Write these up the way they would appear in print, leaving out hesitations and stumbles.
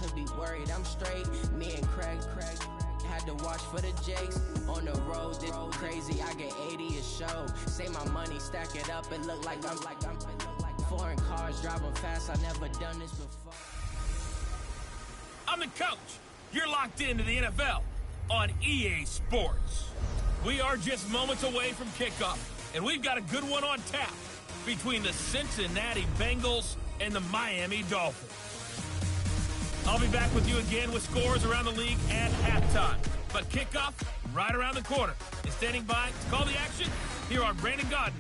to be worried, I'm straight. Me and Craig had to watch for the Jakes. On the road, this crazy, I get 80 a show. Say my money, stack it up, it look like I'm foreign cars, driving fast, I never done this before. I'm the coach. You're locked into the NFL on EA Sports. We are just moments away from kickoff, and we've got a good one on tap between the Cincinnati Bengals and the Miami Dolphins. I'll be back with you again with scores around the league at halftime. But kickoff right around the corner. And standing by to call the action, here are Brandon Gaudin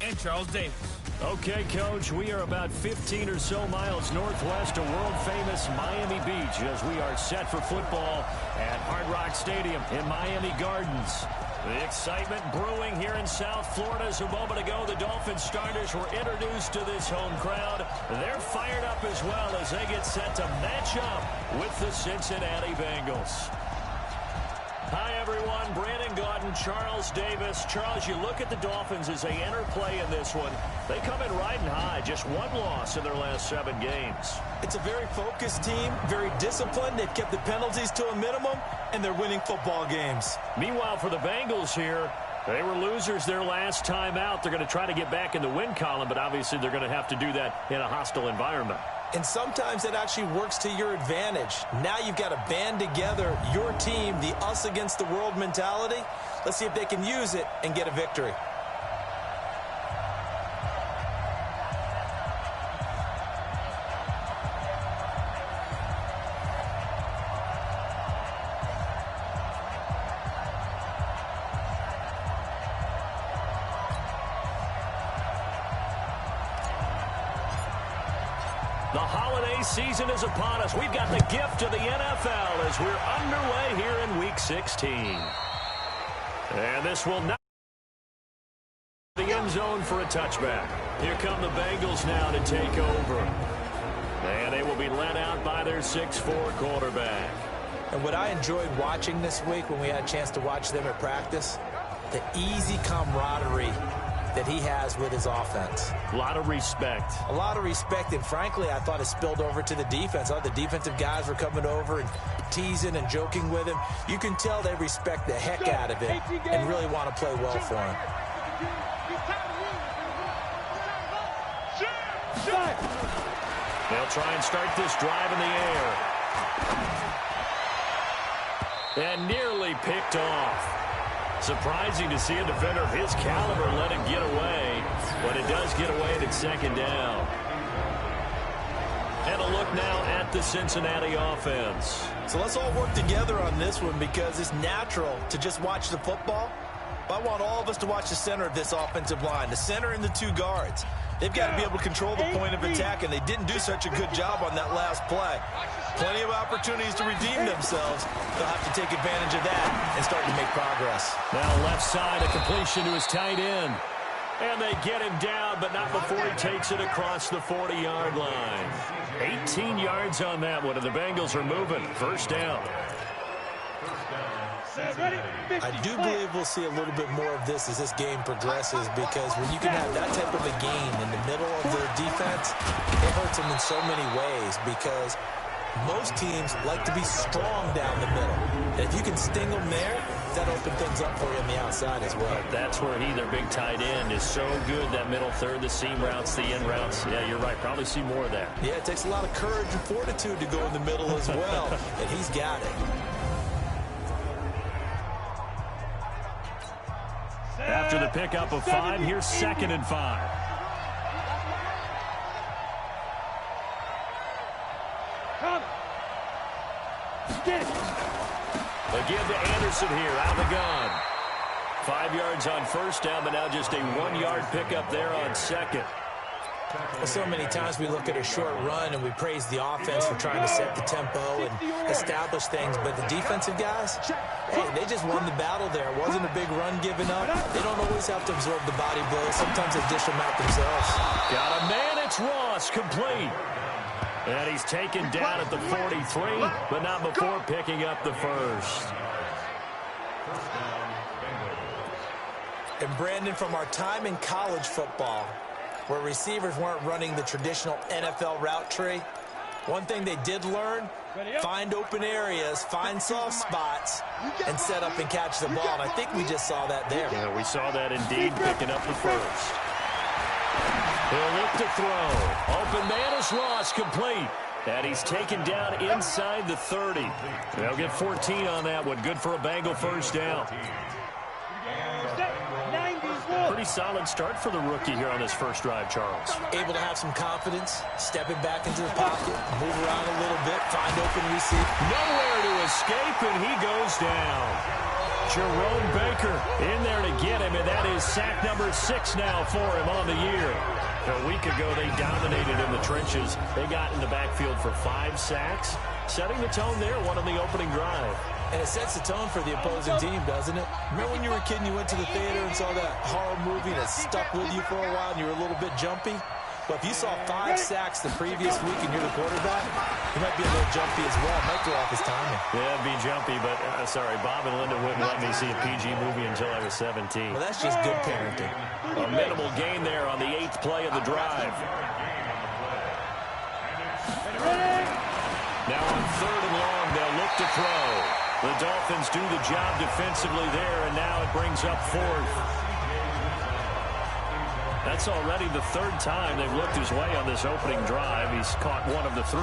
and Charles Davis. Okay, Coach, we are about 15 or so miles northwest of world-famous Miami Beach as we are set for football at Hard Rock Stadium in Miami Gardens. The excitement brewing here in South Florida. As a moment ago, the Dolphins starters were introduced to this home crowd. They're fired up as well as they get set to match up with the Cincinnati Bengals. Hi, everyone. Brandon Gaudin, Charles Davis. Charles, you look at the Dolphins as they enter play in this one. They come in riding high, just one loss in their last 7 games. It's a very focused team, very disciplined. They've kept the penalties to a minimum, and they're winning football games. Meanwhile, for the Bengals here, they were losers their last time out. They're going to try to get back in the win column, but obviously they're going to have to do that in a hostile environment. And sometimes it actually works to your advantage. Now you've got to band together your team, the us against the world mentality. Let's see if they can use it and get a victory. The holiday season is upon us. We've got the gift of the NFL as we're underway here in Week 16. And this will not be the end zone for a touchback. Here come the Bengals now to take over. And they will be led out by their 6'4" quarterback. And what I enjoyed watching this week when we had a chance to watch them at practice, the easy camaraderie that he has with his offense. A lot of respect. A lot of respect, and frankly, I thought it spilled over to the defense. I thought the defensive guys were coming over and teasing and joking with him. You can tell they respect the heck out of him and really want to play well for him. They'll try and start this drive in the air. And nearly picked off. Surprising to see a defender of his caliber let it get away, but it does get away at second down. And a look now at the Cincinnati offense. So let's all work together on this one because it's natural to just watch the football. But I want all of us to watch the center of this offensive line, the center and the 2 guards. They've got to be able to control the point of attack, and they didn't do such a good job on that last play. Plenty of opportunities to redeem themselves. They'll have to take advantage of that and start to make progress. Now left side, a completion to his tight end. And they get him down, but not before he takes it across the 40-yard line. 18 yards on that one, and the Bengals are moving. First down. I do believe we'll see a little bit more of this as this game progresses because when you can have that type of a gain in the middle of the defense, it hurts them in so many ways because most teams like to be strong down the middle. And if you can sting them there, that opens things up for you on the outside as well. That's where their big tight end, is so good, that middle third, the seam routes, the in routes. Yeah, you're right. Probably see more of that. Yeah, it takes a lot of courage and fortitude to go in the middle as well, and he's got it. After the pickup of 5, here's 2nd and 5. Again to Anderson here, out of the gun. 5 yards on first down, but now just a 1-yard pickup there on 2nd. Well, so many times we look at a short run and we praise the offense for trying to set the tempo and establish things, but the defensive guys, hey, they just won the battle there. It wasn't a big run given up. They don't always have to absorb the body blows. Sometimes they dish them out themselves. Got a man, it's Ross, complete. And he's taken down at the 43, but not before picking up the first. And Brandon, from our time in college football, where receivers weren't running the traditional NFL route tree, One thing they did learn, find open areas, find soft spots, and set up and catch the ball. And I think we just saw that there. Yeah, we saw that indeed, picking up the first. He'll look to throw. Open man is lost, complete. And he's taken down inside the 30. They'll get 14 on that one. Good for a Bengal first down. Pretty solid start for the rookie here on this first drive, Charles. Able to have some confidence, stepping back into the pocket, move around a little bit, find open receiver. Nowhere to escape, and he goes down. Jerome Baker in there to get him, and that is sack number 6 now for him on the year. A week ago, they dominated in the trenches. They got in the backfield for 5 sacks, setting the tone there, one on the opening drive. And it sets the tone for the opposing team, doesn't it? Remember when you were a kid and you went to the theater and saw that horror movie that stuck with you for a while and you were a little bit jumpy? Well, if you saw 5 sacks the previous week and you're the quarterback, you might be a little jumpy as well. It might throw off his timing. Yeah, it'd be jumpy, but sorry, Bob and Linda wouldn't let me see a PG movie until I was 17. Well, that's just good parenting. A minimal gain there on the 8th play of the drive. Now on 3rd and long, they'll look to throw. The Dolphins do the job defensively there, and now it brings up 4th. That's already the 3rd time they've looked his way on this opening drive. He's caught 1 of the 3.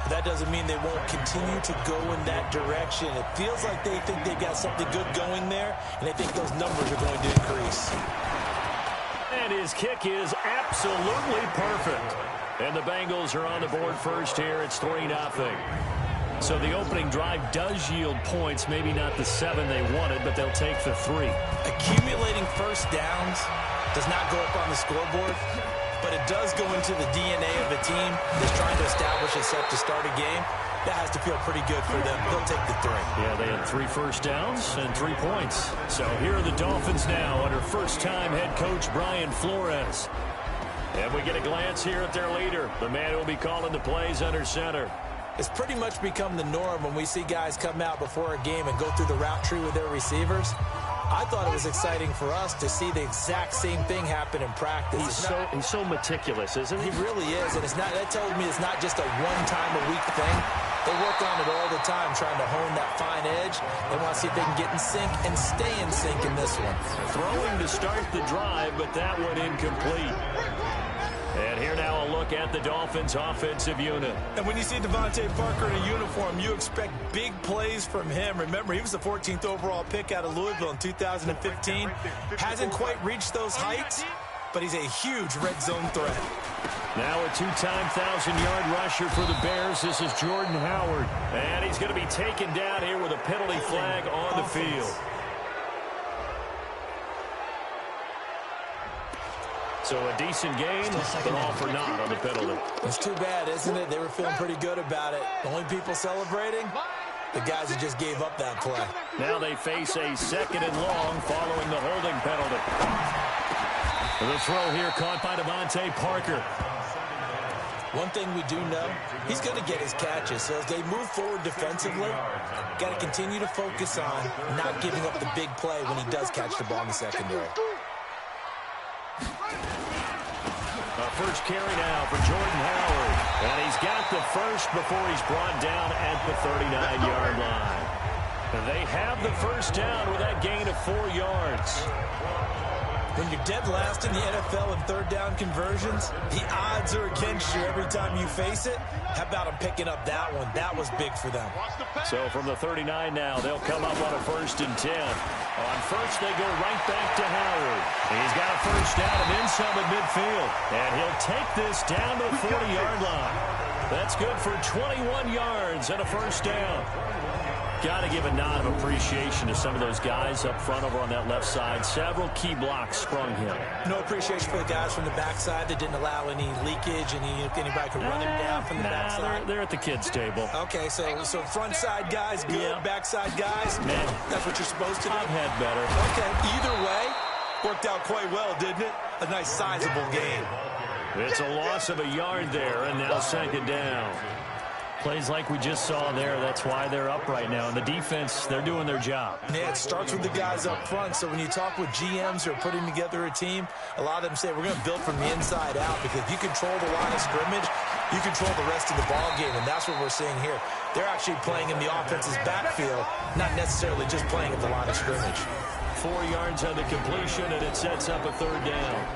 That doesn't mean they won't continue to go in that direction. It feels like they think they got something good going there, and they think those numbers are going to increase. And his kick is absolutely perfect. And the Bengals are on the board first here. It's 3-0. So the opening drive does yield points, maybe not the 7 they wanted, but they'll take the 3. Accumulating first downs does not go up on the scoreboard, but it does go into the DNA of a team that's trying to establish itself to start a game. That has to feel pretty good for them. They'll take the 3. Yeah, they had 3 first downs and 3 points. So here are the Dolphins now under first-time head coach Brian Flores. And we get a glance here at their leader, the man who will be calling the plays under center. It's pretty much become the norm when we see guys come out before a game and go through the route tree with their receivers. I thought it was exciting for us to see the exact same thing happen in practice. He's so meticulous, isn't he? He really is, and that tells me it's not just a one-time-a-week thing. They work on it all the time, trying to hone that fine edge. They want to see if they can get in sync and stay in sync in this one. Throwing to start the drive, but that one incomplete. And here now a look at the Dolphins' offensive unit. And when you see Devontae Parker in a uniform, you expect big plays from him. Remember, he was the 14th overall pick out of Louisville in 2015. Hasn't quite reached those heights, but he's a huge red zone threat. Now a 2-time 1,000-yard rusher for the Bears. This is Jordan Howard. And he's going to be taken down here with a penalty flag on the field. So a decent gain, but all for naught on the penalty. It's too bad, isn't it? They were feeling pretty good about it. The only people celebrating, the guys who just gave up that play. Now they face a 2nd and long following the holding penalty. The throw here caught by Devontae Parker. One thing we do know, he's going to get his catches. So as they move forward defensively, got to continue to focus on not giving up the big play when he does catch the ball in the secondary. First carry now for Jordan Howard. And he's got the first before he's brought down at the 39-yard line. And they have the first down with that gain of 4 yards. When you're dead last in the NFL in 3rd down conversions, the odds are against you every time you face it. How about them picking up that one? That was big for them. So from the 39 now, they'll come up on a 1st and 10. On first, they go right back to Howard. He's got a first down and then some at midfield. And he'll take this down to the 40-yard line. That's good for 21 yards and a first down. Got to give a nod of appreciation to some of those guys up front over on that left side. Several key blocks sprung him. No appreciation for the guys from the backside that didn't allow any leakage, and anybody could run him down from the backside. They're at the kids' table. Okay, so front side guys good, yeah. Backside guys, that's what you're supposed to do. I've had better. Okay, either way, worked out quite well, didn't it? A nice sizable gain. It's a loss of a yard there, and now 2nd down. Plays like we just saw there, that's why they're up right now. And the defense, they're doing their job. Yeah, it starts with the guys up front. So when you talk with GMs who are putting together a team, a lot of them say we're going to build from the inside out, because if you control the line of scrimmage, you control the rest of the ball game, and that's what we're seeing here. They're actually playing in the offense's backfield, not necessarily just playing at the line of scrimmage. 4 yards on the completion, and it sets up a third down.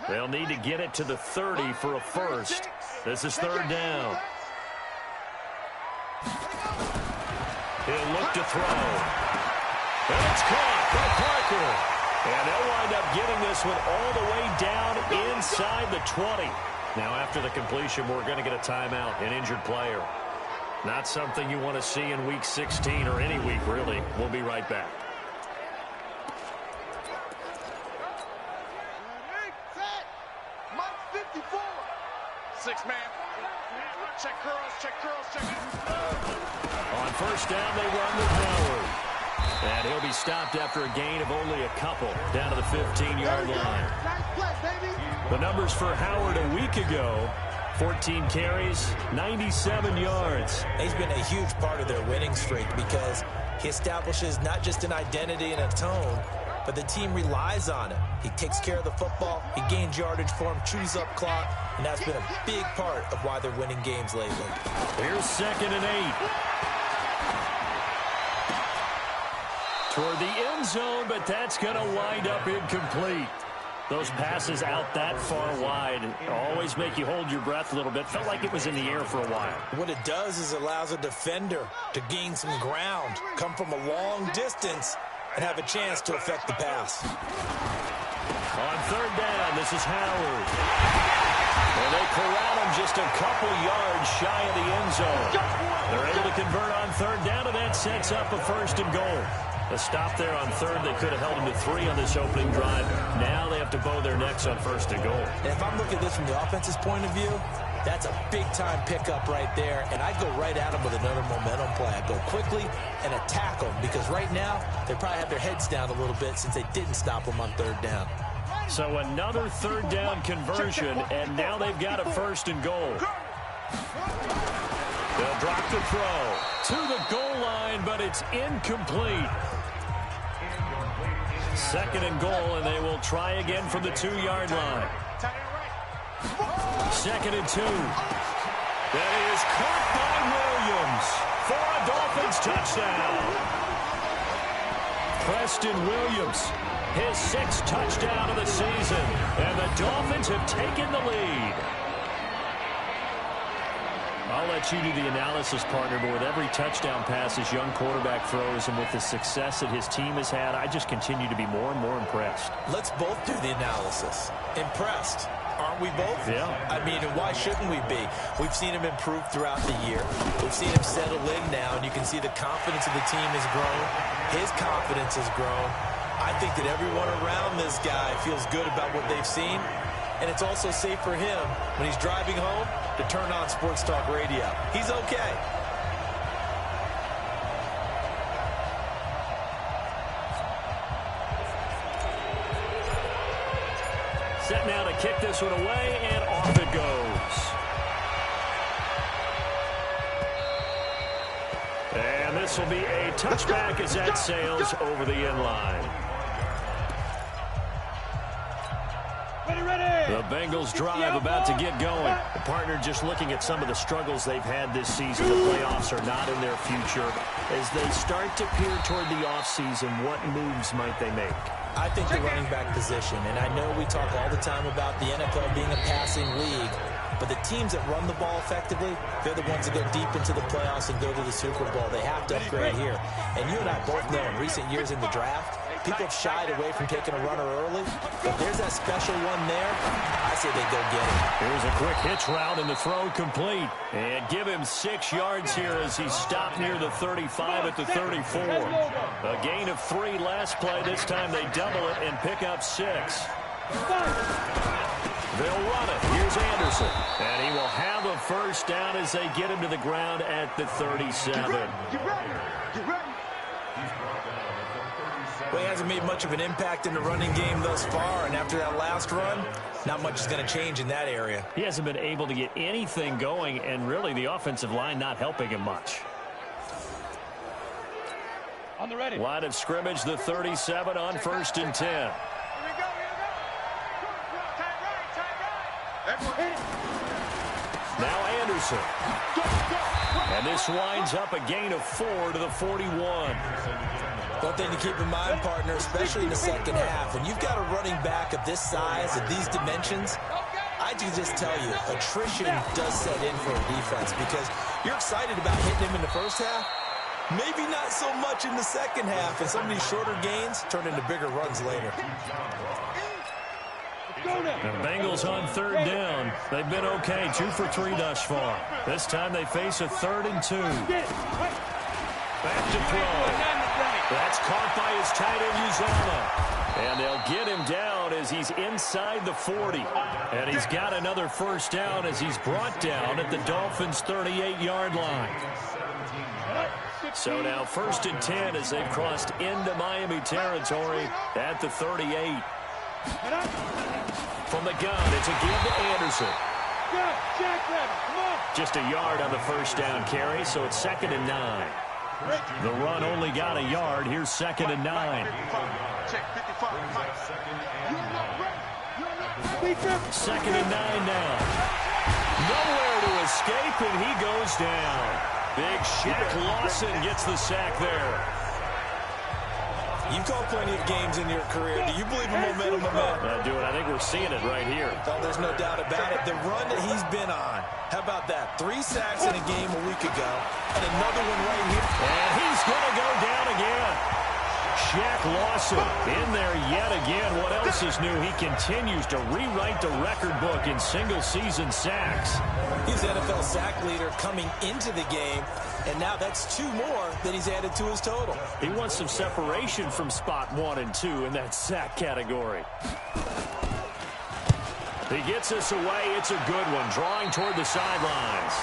They'll need to get it to the 30 for a first. This is third down. He'll look to throw. And it's caught by Parker. And they'll wind up getting this one all the way down inside the 20. Now, after the completion, we're going to get a timeout, an injured player. Not something you want to see in Week 16 or any week, really. We'll be right back. Six-man. Check curls, check curls, check. On first down, they run with Howard. And he'll be stopped after a gain of only a couple down to the 15-yard line. The numbers for Howard a week ago, 14 carries, 97 yards. He's been a huge part of their winning streak because he establishes not just an identity and a tone, but the team relies on him. He takes care of the football, he gains yardage for him, chews up clock, and that's been a big part of why they're winning games lately. Here's 2nd and 8. Toward the end zone, but that's going to wind up incomplete. Those passes out that far wide always make you hold your breath a little bit. Felt like it was in the air for a while. What it does is it allows a defender to gain some ground, come from a long distance, and have a chance to affect the pass. On third down, this is Howard. And they corral him just a couple yards shy of the end zone. They're able to convert on third down, and that sets up a 1st and goal. A stop there on third. They could have held him to 3 on this opening drive. Now they have to bow their necks on 1st and goal. And if I'm looking at this from the offense's point of view, that's a big-time pickup right there, and I'd go right at him with another momentum play. I'd go quickly and attack them because right now they probably have their heads down a little bit since they didn't stop them on third down. So another third down conversion, and now they've got a 1st and goal. They'll drop the throw to the goal line, but it's incomplete. 2nd and goal, and they will try again from the 2-yard line. 2nd and 2. That is caught by Williams for a Dolphins touchdown. Preston Williams, his 6th touchdown of the season, and the Dolphins have taken the lead. I'll let you do the analysis, partner, but with every touchdown pass his young quarterback throws and with the success that his team has had, I just continue to be more and more impressed. Let's both do the analysis. Impressed. Aren't we both? Yeah. I mean, and why shouldn't we be? We've seen him improve throughout the year. We've seen him settle in now, and you can see the confidence of the team has grown. His confidence has grown. I think that everyone around this guy feels good about what they've seen, and it's also safe for him when he's driving home to turn on Sports Talk Radio. He's okay. Set now to kick this one away, and off it goes. And this will be a touchback as that sails over the end line. The Bengals drive about to get going. The partner just looking at some of the struggles they've had this season. The playoffs are not in their future. As they start to peer toward the offseason, what moves might they make? I think the running back position, and I know we talk all the time about the NFL being a passing league, but the teams that run the ball effectively, they're the ones that go deep into the playoffs and go to the Super Bowl. They have to upgrade here. And you and I both know in recent years in the draft, people have shied away from taking a runner early, but there's that special one there. I say they go get it. Here's a quick hitch route and the throw complete. And give him 6 yards here as he stopped near the 35 at the 34. A gain of 3 last play. This time they double it and pick up 6. They'll run it. Here's Anderson. And he will have a first down as they get him to the ground at the 37. Well, he hasn't made much of an impact in the running game thus far, and after that last run, not much is going to change in that area. He hasn't been able to get anything going, and really the offensive line not helping him much. On the ready. Line of scrimmage, the 37 on 1st and 10. Here we go. Tight right. Now Anderson. And this winds up a gain of 4 to the 41. One thing to keep in mind, partner, especially in the second half, when you've got a running back of this size, of these dimensions, I can just tell you, attrition does set in for a defense because you're excited about hitting him in the first half. Maybe not so much in the second half, and some of these shorter gains turn into bigger runs later. The Bengals on 3rd down. They've been okay, 2 for 3 thus far. This time they face a 3rd and 2. Back to throw. That's caught by his tight end, Uzomah. And they'll get him down as he's inside the 40. And he's got another first down as he's brought down at the Dolphins' 38-yard line. So now 1st and 10 as they've crossed into Miami territory at the 38. From the gun, it's a give to Anderson. Just a yard on the first down carry, so it's 2nd and 9. The run only got a yard. Here's 2nd and 9. 2nd and 9 now. Nowhere to escape, and he goes down. Big Shaq Lawson gets the sack there. You've called plenty of games in your career. Do you believe in momentum, my man? I do, and I think we're seeing it right here. Oh, there's no doubt about it. The run that he's been on. How about that? 3 sacks in a game a week ago, and another one right here. And he's going to go down again. Shaq Lawson in there yet again. What else is new? He continues to rewrite the record book in single-season sacks. He's NFL sack leader coming into the game, and now that's 2 more that he's added to his total. He wants some separation from spot 1 and 2 in that sack category. He gets us away. It's a good one, drawing toward the sidelines.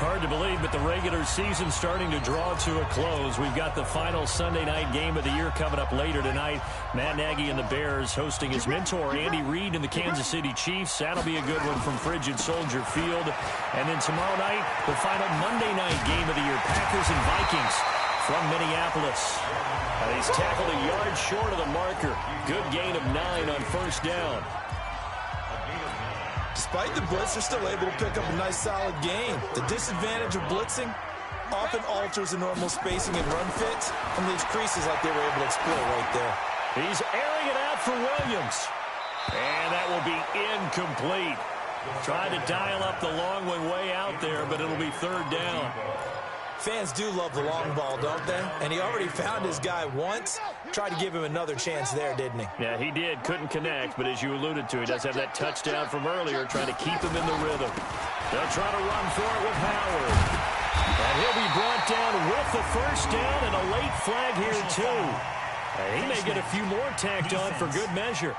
Hard to believe, but the regular season's starting to draw to a close. We've got the final Sunday night game of the year coming up later tonight. Matt Nagy and the Bears hosting his mentor, Andy Reid, and the Kansas City Chiefs. That'll be a good one from Frigid Soldier Field. And then tomorrow night, the final Monday night game of the year, Packers and Vikings from Minneapolis. He's tackled a yard short of the marker. Good gain of 9 on first down. Despite the blitz, they're still able to pick up a nice, solid gain. The disadvantage of blitzing often alters the normal spacing and run fits and leaves creases like they were able to exploit right there. He's airing it out for Williams. And that will be incomplete. Tried to dial up the long one way out there, but it'll be 3rd down. Fans do love the long ball, don't they? And he already found his guy once. Tried to give him another chance there, didn't he? Yeah, he did. Couldn't connect, but as you alluded to, he does have that touchdown from earlier, trying to keep him in the rhythm. They'll try to run for it with Howard. And he'll be brought down with the first down and a late flag here, too. And he may get a few more tacked on for good measure.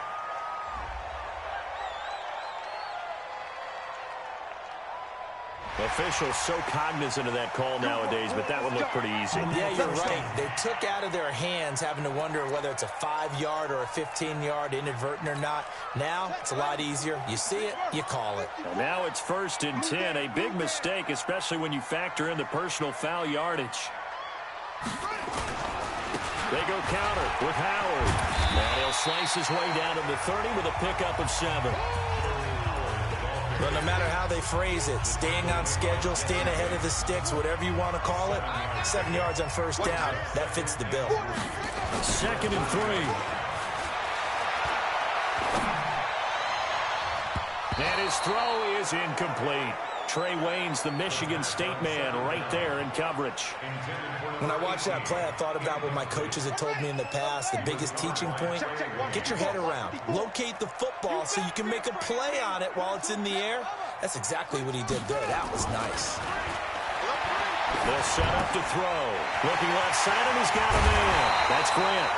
Officials so cognizant of that call nowadays, but that would look pretty easy. Yeah, you're right. They took out of their hands having to wonder whether it's a 5-yard or a 15-yard, inadvertent or not. Now, it's a lot easier. You see it, you call it. And now it's 1st and 10. A big mistake, especially when you factor in the personal foul yardage. They go counter with Howard. And he'll slice his way down to the 30 with a pickup of 7. But no matter how they phrase it, staying on schedule, staying ahead of the sticks, whatever you want to call it, 7 yards on first down, that fits the bill. 2nd and 3. And his throw is incomplete. Trey Wayne's the Michigan State man right there in coverage. When I watched that play, I thought about what my coaches had told me in the past. The biggest teaching point, get your head around. Locate the football so you can make a play on it while it's in the air. That's exactly what he did there. That was nice. They'll set up to throw. Looking left side, and he's got him in. That's Grant.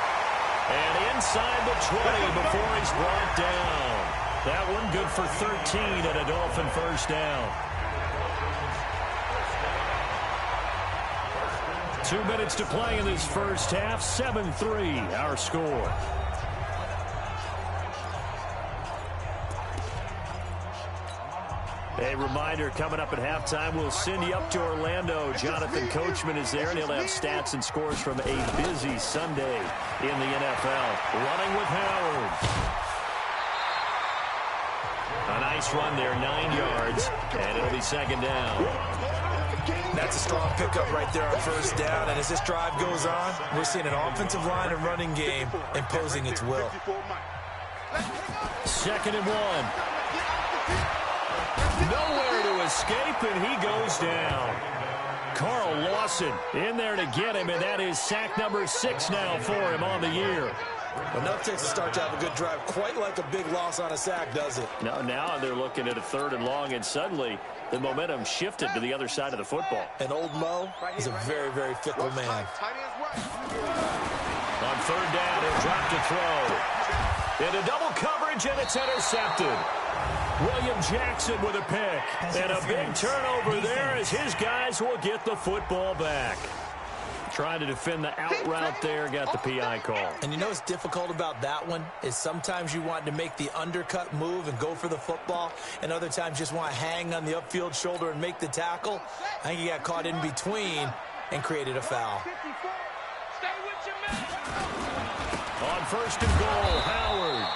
And inside the 20 before he's brought down. That one good for 13 and a Dolphin first down. 2 minutes to play in this first half. 7-3 our score. A reminder, coming up at halftime, we'll send you up to Orlando. Jonathan Coachman is there, and he'll have stats and scores from a busy Sunday in the NFL. Running with Howard. A nice run there, 9 yards, and it'll be second down. That's a strong pickup right there on first down, and as this drive goes on, we're seeing an offensive line and running game imposing its will. 2nd and 1. Nowhere to escape, and he goes down. Carl Lawson in there to get him, and that is sack number 6 now for him on the year. Enough takes to start to have a good drive, quite like a big loss on a sack, does it? Now they're looking at a 3rd and long, and suddenly the momentum shifted to the other side of the football. And old Mo is a very, very fickle man. On 3rd down, he'll drop to throw. Into double coverage, and it's intercepted. William Jackson with a pick. And a big turnover there as his guys will get the football back. Trying to defend the out route there, got the PI call. And you know what's difficult about that one is sometimes you want to make the undercut move and go for the football, and other times just want to hang on the upfield shoulder and make the tackle. I think he got caught in between and created a foul. On 1st and goal, Howard.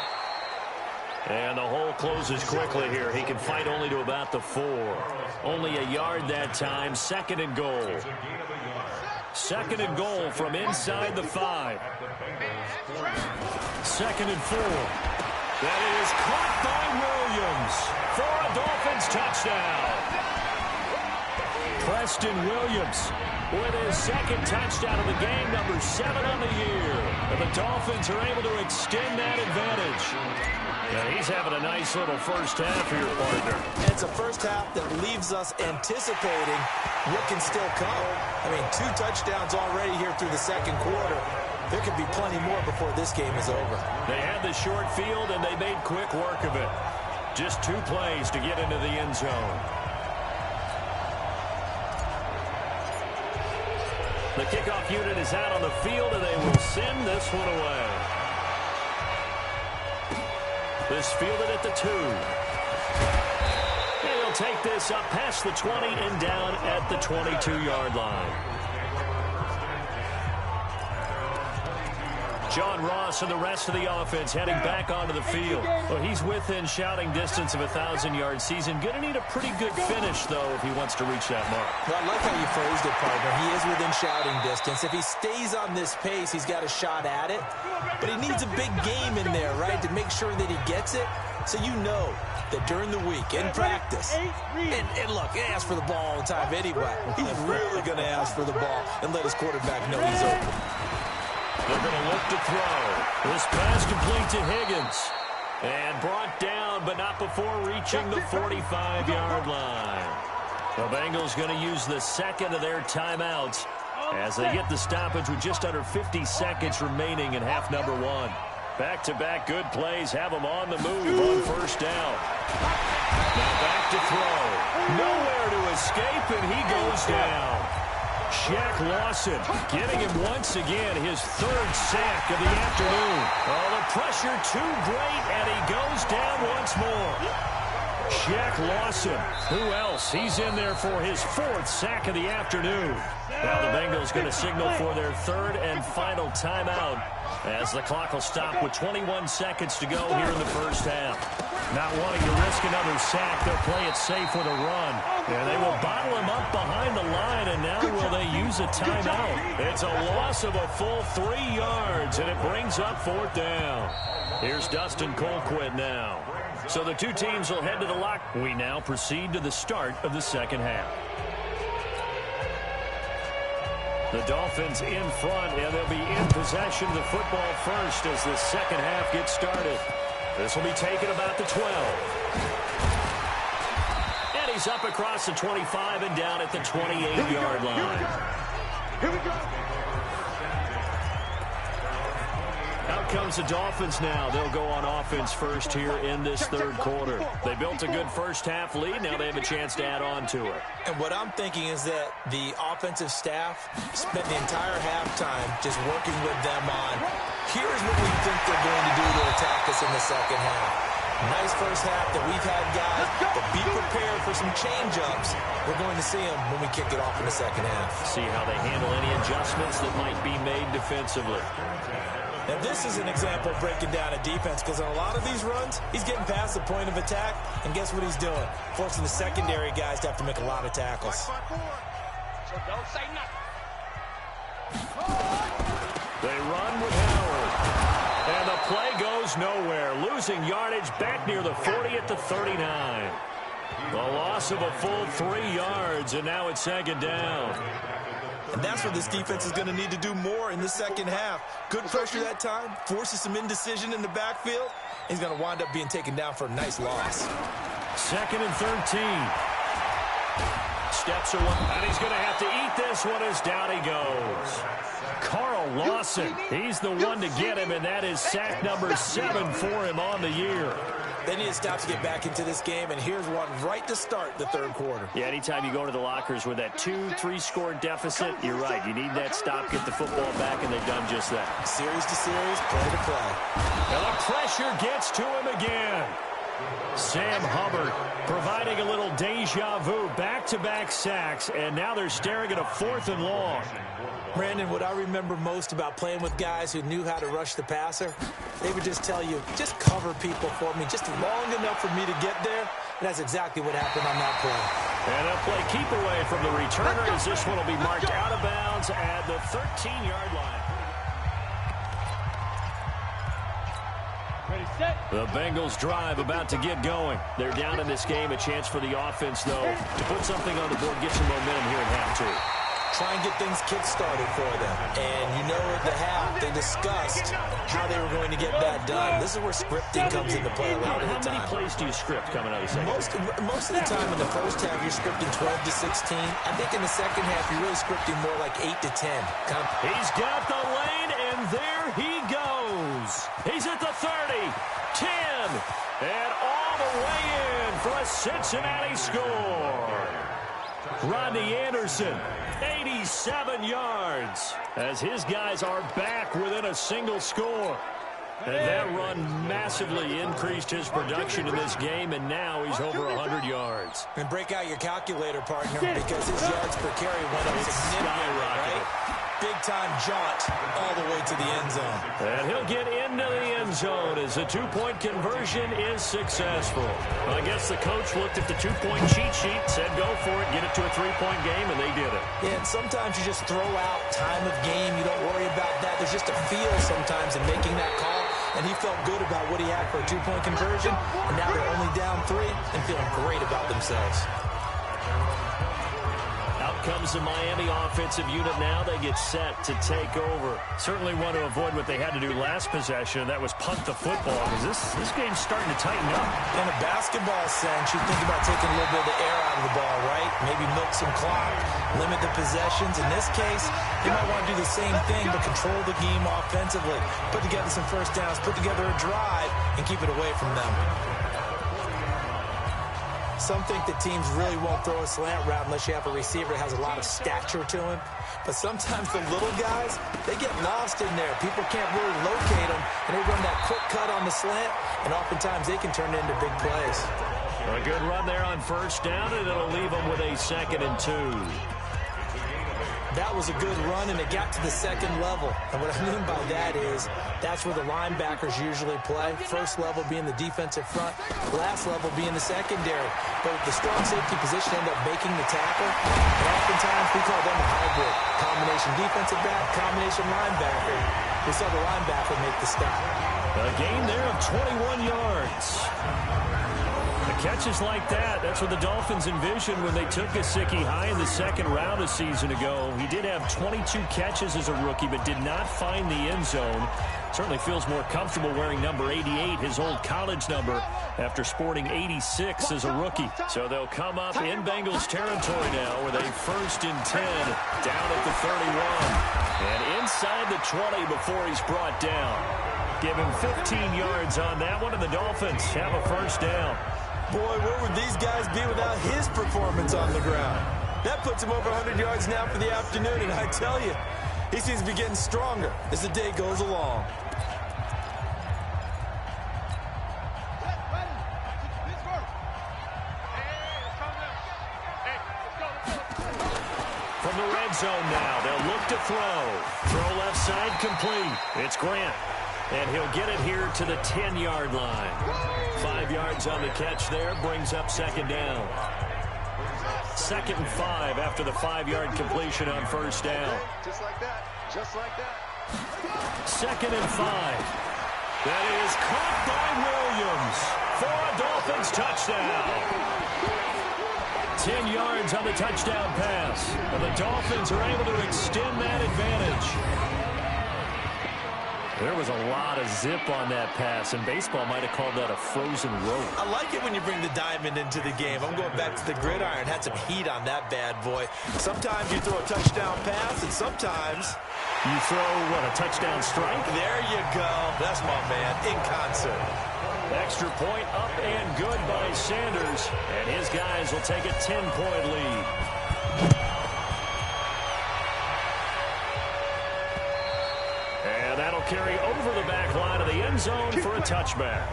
And the hole closes quickly here. He can fight only to about the 4. Only a yard that time. 2nd and goal. 2nd and goal from inside the 5. 2nd and 4. That is caught by Williams for a Dolphins touchdown. Preston Williams with his 2nd touchdown of the game, number 7 on the year. And the Dolphins are able to extend that advantage. Yeah, he's having a nice little first half here, partner. And it's a first half that leaves us anticipating what can still come. I mean, 2 touchdowns already here through the 2nd quarter. There could be plenty more before this game is over. They had the short field, and they made quick work of it. Just 2 plays to get into the end zone. The kickoff unit is out on the field, and they will send this one away. This fielded at the 2. And he'll take this up past the 20 and down at the 22-yard line. John Ross and the rest of the offense heading back onto the field. Well, he's within shouting distance of a 1,000-yard season. Going to need a pretty good finish, though, if he wants to reach that mark. Well, I like how you phrased it, partner. He is within shouting distance. If he stays on this pace, he's got a shot at it. But he needs a big game in there, right, to make sure that he gets it. So you know that during the week, in practice, and look, he asks for the ball all the time anyway. He's really going to ask for the ball and let his quarterback know he's open. They're going to look to throw. This pass complete to Higgins. And brought down, but not before reaching the 45-yard line. The Bengals going to use the 2nd of their timeouts as they get the stoppage with just under 50 seconds remaining in half number 1. Back-to-back good plays have them on the move on first down. Now back to throw. Nowhere to escape, and he goes down. Shaq Lawson getting him once again, his 3rd sack of the afternoon. Oh, the pressure too great, and he goes down once more. Shaq Lawson, who else? He's in there for his 4th sack of the afternoon. Now the Bengals going to signal for their 3rd and final timeout as the clock will stop with 21 seconds to go here in the first half. Not wanting to risk another sack, they'll play it safe with a run. And they will bottle him up behind the line, and now will they use a timeout? It's a loss of a full 3 yards, and it brings up 4th down. Here's Dustin Colquitt now. So the 2 teams will head to the lock. We now proceed to the start of the 2nd half. The Dolphins in front, and they'll be in possession of the football first as the 2nd half gets started. This will be taken about the 12. And he's up across the 25 and down at the 28-yard line. Here we go. Out comes the Dolphins now. They'll go on offense first here in this third quarter. They built a good first-half lead. Now they have a chance to add on to it. And what I'm thinking is that the offensive staff spent the entire halftime just working with them on, here's what we think they're going to do to attack us in the second half. Nice first half that we've had, guys, but be prepared for some change-ups. We're going to see them when we kick it off in the second half. See how they handle any adjustments that might be made defensively. Now, this is an example of breaking down a defense, because on a lot of these runs, he's getting past the point of attack, and guess what he's doing? Forcing the secondary guys to have to make a lot of tackles. So don't say nothing. They run with Howard. And the play goes nowhere. Losing yardage back near the 40 at the 39. The loss of a full 3 yards, and now it's second down. And that's what this defense is going to need to do more in the second half. Good pressure that time, forces some indecision in the backfield. He's going to wind up being taken down for a nice loss. 2nd and 13. Steps away, and he's going to have to eat this one as down he goes. Carl Lawson, he's the one to get him, and that is sack number 7 for him on the year. They need to stop to get back into this game, and here's one right to start the third quarter. Yeah, anytime you go to the lockers with that 2-3 score deficit, you're right. You need that stop, get the football back, and they've done just that. Series to series, play to play. Now the pressure gets to him again. Sam Hubbard providing a little deja vu, back-to-back sacks, and now they're staring at a 4th and long. Brandon, what I remember most about playing with guys who knew how to rush the passer, they would just tell you, just cover people for me, just long enough for me to get there. And that's exactly what happened on that play. And a play keep away from the returner, as this one will be marked out of bounds at the 13-yard line. The Bengals drive about to get going. They're down in this game. A chance for the offense, though, to put something on the board, get some momentum here in half 2. Try and get things kick-started for them. And you know at the half, they discussed how they were going to get that done. This is where scripting comes into play a lot of the time. How many plays do you script coming out of the second? Most of the time in the first half, you're scripting 12 to 16. I think in the second half, you're really scripting more like 8 to 10. He's got the lane, and there he goes. He's at the 30, 10, and all the way in for a Cincinnati score. Rodney Anderson, 87 yards, as his guys are back within a single score. And that run massively increased his production in this game, and now he's over 100 yards. And break out your calculator, partner, because his yards per carry went up significantly, right? Big-time jaunt all the way to the end zone. And he'll get into the end zone as the 2-point conversion is successful. Well, I guess the coach looked at the 2-point cheat sheet, said go for it, get it to a 3-point game, and they did it. Yeah, and sometimes you just throw out time of game. You don't worry about that. There's just a feel sometimes in making that call, and he felt good about what he had for a 2-point conversion, and now they're only down 3 and feeling great about themselves. Comes the Miami offensive unit now. They get set to take over. Certainly want to avoid what they had to do last possession, and that was punt the football, because this game's starting to tighten up. In a basketball sense, you think about taking a little bit of the air out of the ball, right? Maybe milk some clock, limit the possessions. In this case, they might want to do the same thing, but control the game offensively. Put together some first downs, put together a drive, and keep it away from them. Some think that teams really won't throw a slant route unless you have a receiver that has a lot of stature to him. But sometimes the little guys, they get lost in there. People can't really locate them, and they run that quick cut on the slant, and oftentimes they can turn it into big plays. A good run there on first down, and it'll leave them with a 2nd and 2. That was a good run, and it got to the second level. And what I mean by that is that's where the linebackers usually play. First level being the defensive front, last level being the secondary. But the strong safety position end up making the tackle. And oftentimes we call them a hybrid. Combination defensive back, combination linebacker. We saw the linebacker make the stop. A gain there of 21 yards. Catches like that, that's what the Dolphins envisioned when they took Gesicki high in the second round a season ago. He did have 22 catches as a rookie, but did not find the end zone. Certainly feels more comfortable wearing number 88, his old college number, after sporting 86 as a rookie. So they'll come up in Bengals territory now with a 1st and 10 down at the 31. And inside the 20 before he's brought down. Give him 15 yards on that one, and the Dolphins have a first down. Boy, where would these guys be without his performance on the ground? That puts him over 100 yards now for the afternoon, and I tell you, he seems to be getting stronger as the day goes along. From the red zone now, they'll look to throw. Throw left side complete. It's Grant. And he'll get it here to the 10-yard line. 5 yards on the catch there, brings up second down. 2nd and 5 after the 5-yard completion on first down. Just like that. Just like that. 2nd and 5. That is caught by Williams for a Dolphins touchdown. 10 yards on the touchdown pass. And the Dolphins are able to extend that advantage. There was a lot of zip on that pass, and baseball might have called that a frozen rope. I like it when you bring the diamond into the game. I'm going back to the gridiron. Had some heat on that bad boy. Sometimes you throw a touchdown pass, and sometimes you throw, what, a touchdown strike? There you go. That's my man, in concert. Extra point up and good by Sanders, and his guys will take a 10-point lead. And that'll carry over the back line of the end zone for a touchback.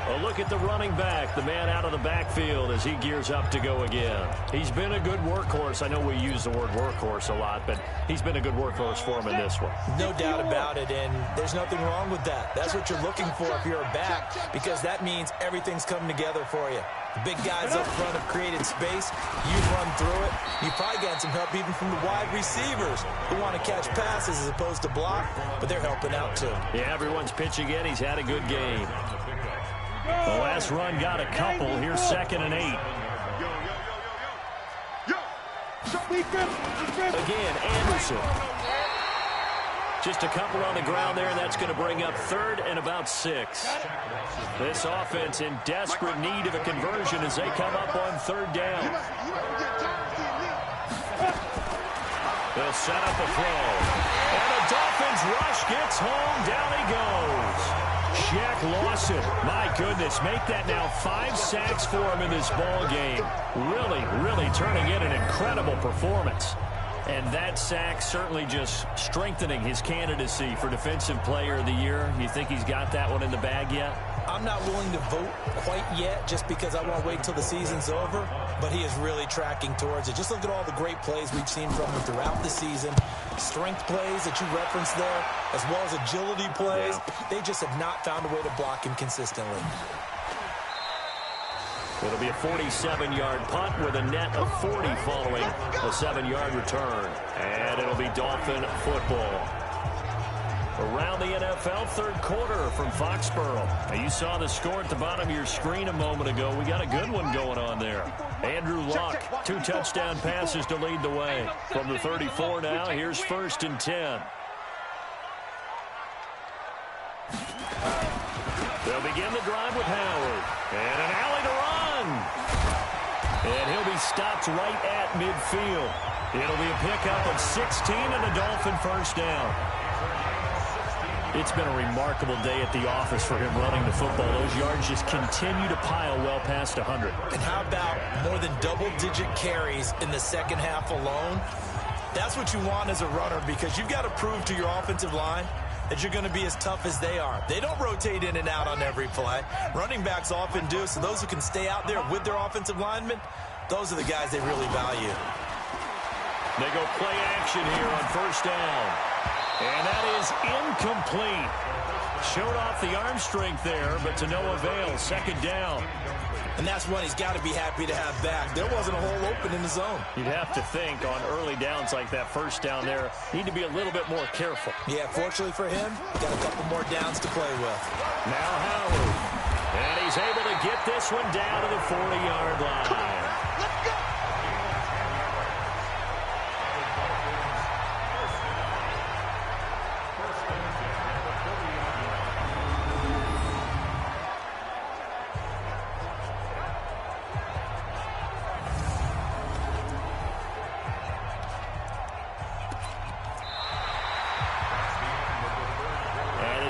A look at the running back, the man out of the backfield as he gears up to go again. He's been a good workhorse. I know we use the word workhorse a lot, but he's been a good workhorse for him in this one. No doubt about it, and there's nothing wrong with that. That's what you're looking for if you're a back, because that means everything's coming together for you. The big guys up front have created space. You've run through it. You've probably gotten some help even from the wide receivers who want to catch passes as opposed to block, but they're helping out too. Yeah, everyone's pitching in. He's had a good game. The last run got a couple. Here's 2nd and 8. Again, Anderson. Just a couple on the ground there, and that's going to bring up 3rd and about 6. This offense in desperate need of a conversion as they come up on 3rd down. They'll set up a throw. And the Dolphins rush gets home. Down he goes. Shaq Lawson, my goodness, make that now 5 sacks for him in this ball game. Really turning in an incredible performance. And that sack certainly just strengthening his candidacy for Defensive Player of the Year. You think he's got that one in the bag yet? I'm not willing to vote quite yet just because I want to wait until the season's over, but he is really tracking towards it. Just look at all the great plays we've seen from him throughout the season. Strength plays that you referenced there, as well as agility plays. They just have not found a way to block him consistently. It'll be a 47-yard punt with a net of 40 following a 7-yard return. And it'll be Dolphin football. Around the NFL, 3rd quarter from Foxborough. Now, you saw the score at the bottom of your screen a moment ago. We got a good one going on there. Andrew Luck, 2 touchdown passes to lead the way. From the 34 now, here's 1st and 10. They'll begin the drive with Howard. And an alley to run. And he'll be stopped right at midfield. It'll be a pickup of 16 and a Dolphin first down. It's been a remarkable day at the office for him running the football. Those yards just continue to pile well past 100. And how about more than double-digit carries in the second half alone? That's what you want as a runner, because you've got to prove to your offensive line that you're going to be as tough as they are. They don't rotate in and out on every play. Running backs often do, so those who can stay out there with their offensive linemen, those are the guys they really value. They go play action here on first down. And that is incomplete. Showed off the arm strength there, but to no avail. 2nd down. And that's one he's got to be happy to have back. There wasn't a hole open in the zone. You'd have to think on early downs like that first down there, need to be a little bit more careful. Yeah, fortunately for him, got a couple more downs to play with. Now Howard. And he's able to get this one down to the 40-yard line. Let's go.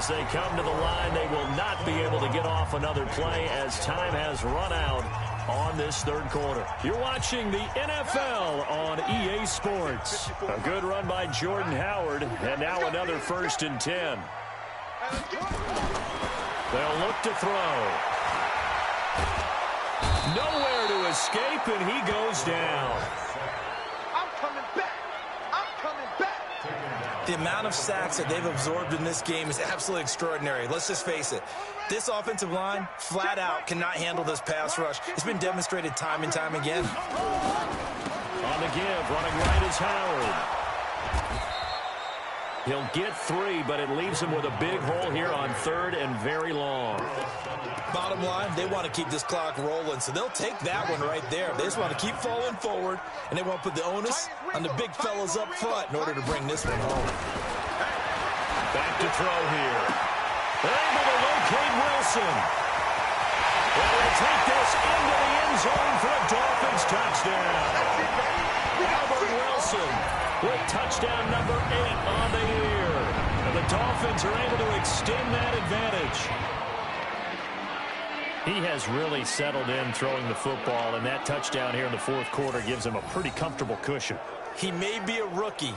As they come to the line, they will not be able to get off another play as time has run out on this third quarter. You're watching the NFL on EA Sports. A good run by Jordan Howard, and now another 1st and 10. They'll look to throw. Nowhere to escape, and he goes down. I'm coming back. I'm coming back. The amount of sacks that they've absorbed in this game is absolutely extraordinary. Let's just face it. This offensive line, flat out, cannot handle this pass rush. It's been demonstrated time and time again. On the give, running right is Howard. He'll get 3, but it leaves him with a big hole here on 3rd and very long. Bottom line, they want to keep this clock rolling, so they'll take that one right there. They just want to keep falling forward, and they want to put the onus on the big fellas up front in order to bring this one home. Back to throw here. They're able to locate Wilson. Well, they'll take this into the end zone for a Dolphins touchdown. Albert Wilson with touchdown number 8 on the year. And the Dolphins are able to extend that advantage. He has really settled in throwing the football, and that touchdown here in the 4th quarter gives him a pretty comfortable cushion. He may be a rookie,